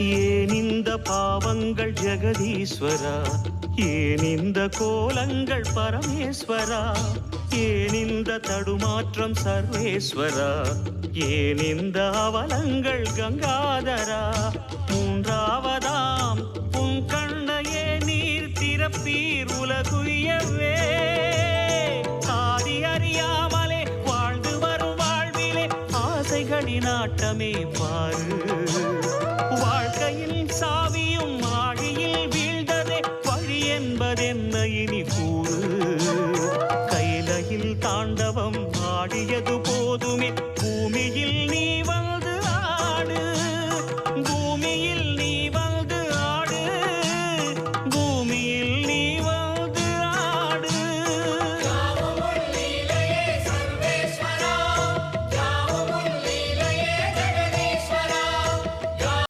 ஏன் இந்த பாவங்கள் ஜெகதீஸ்வரா, ஏன் இந்த கோலங்கள் பரமேஸ்வரா, ஏன் இந்த தடுமாற்றம் சர்வேஸ்வரா, ஏன் இந்த அவலங்கள் கங்காதரா, மூன்றாவது